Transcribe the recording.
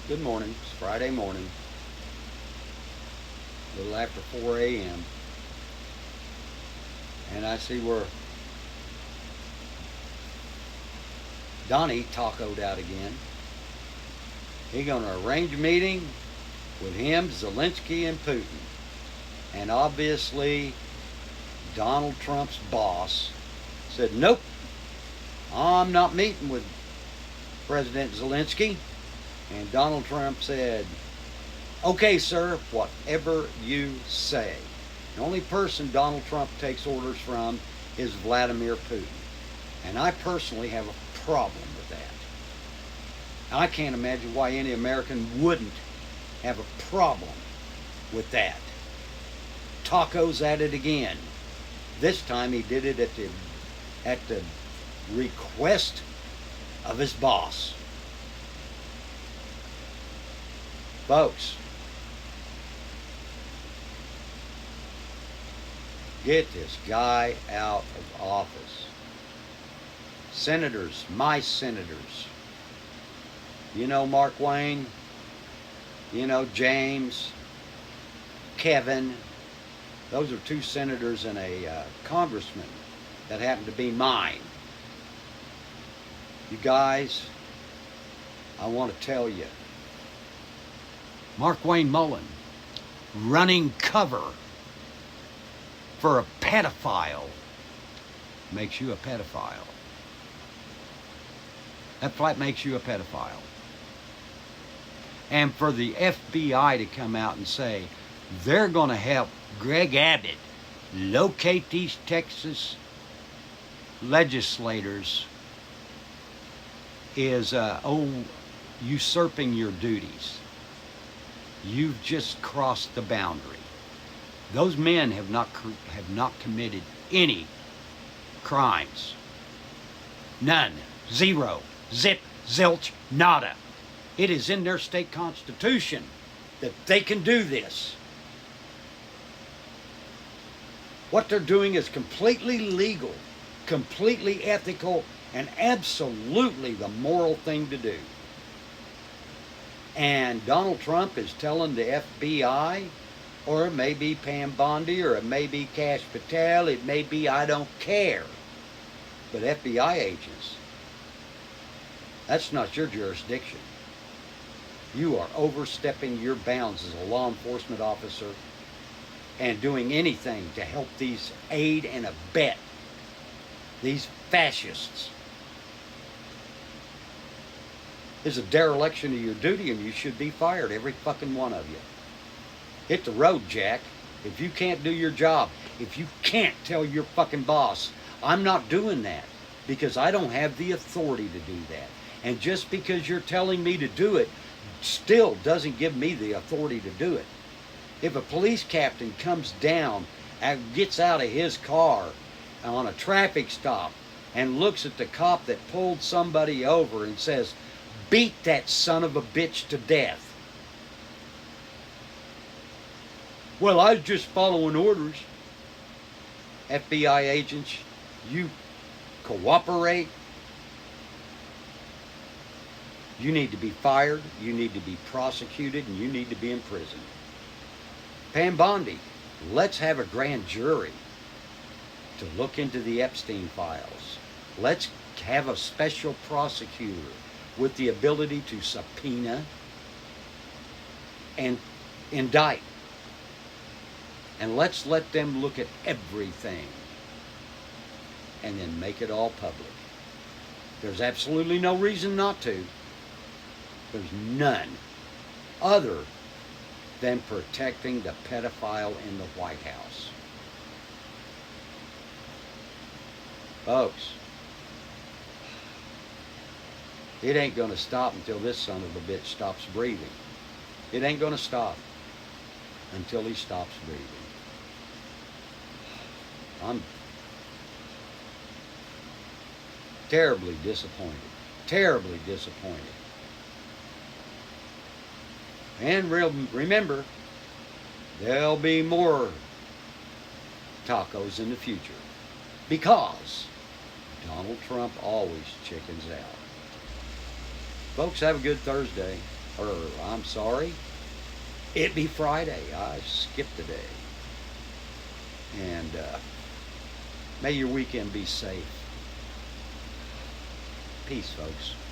Good morning. It's Friday morning, a little after 4 a.m. And I see where Donnie tacoed out again. He's going to arrange a meeting with him, Zelensky, and Putin. And obviously, Donald Trump's boss said, nope, I'm not meeting with President Zelensky. And Donald Trump said, okay, sir, whatever you say. The only person Donald Trump takes orders from is Vladimir Putin. And I personally have a problem with that. I can't imagine why any American wouldn't have a problem with that. Tacos at it again. This time he did it at the request of his boss. Folks, get this guy out of office. Senators, my senators. You know Mark Wayne, you know James, Kevin. Those are two senators and a congressman that happen to be mine. You guys, I want to tell you, Mark Wayne Mullen running cover for a pedophile makes you a pedophile. That flat makes you a pedophile. And for the FBI to come out and say they're going to help Greg Abbott locate these Texas legislators is usurping your duties. You've just crossed the boundary. Those men have not committed any crimes. None. Zero. Zip. Zilch. Nada. It is in their state constitution that they can do this. What they're doing is completely legal, completely ethical, and absolutely the moral thing to do. And Donald Trump is telling the FBI, or it may be Pam Bondi, or it may be Kash Patel, it may be I don't care. But FBI agents, that's not your jurisdiction. You are overstepping your bounds as a law enforcement officer and doing anything to help these aid and abet these fascists. Is a dereliction of your duty, and you should be fired, every fucking one of you. Hit the road, Jack. If you can't do your job, if you can't tell your fucking boss, I'm not doing that, because I don't have the authority to do that. And just because you're telling me to do it still doesn't give me the authority to do it. If a police captain comes down and gets out of his car on a traffic stop and looks at the cop that pulled somebody over and says, beat that son of a bitch to death. Well, I was just following orders. FBI agents, you cooperate. You need to be fired, you need to be prosecuted, and you need to be in prison. Pam Bondi, let's have a grand jury to look into the Epstein files. Let's have a special prosecutor with the ability to subpoena and indict. And let's let them look at everything and then make it all public. There's absolutely no reason not to. There's none other than protecting the pedophile in the White House. Folks, it ain't going to stop until this son of a bitch stops breathing. It ain't going to stop until he stops breathing. I'm terribly disappointed. Terribly disappointed. And remember, there'll be more tacos in the future, because Donald Trump always chickens out. Folks, have a good Thursday. or I'm sorry, it be Friday. I skipped a day. And may your weekend be safe. Peace, folks.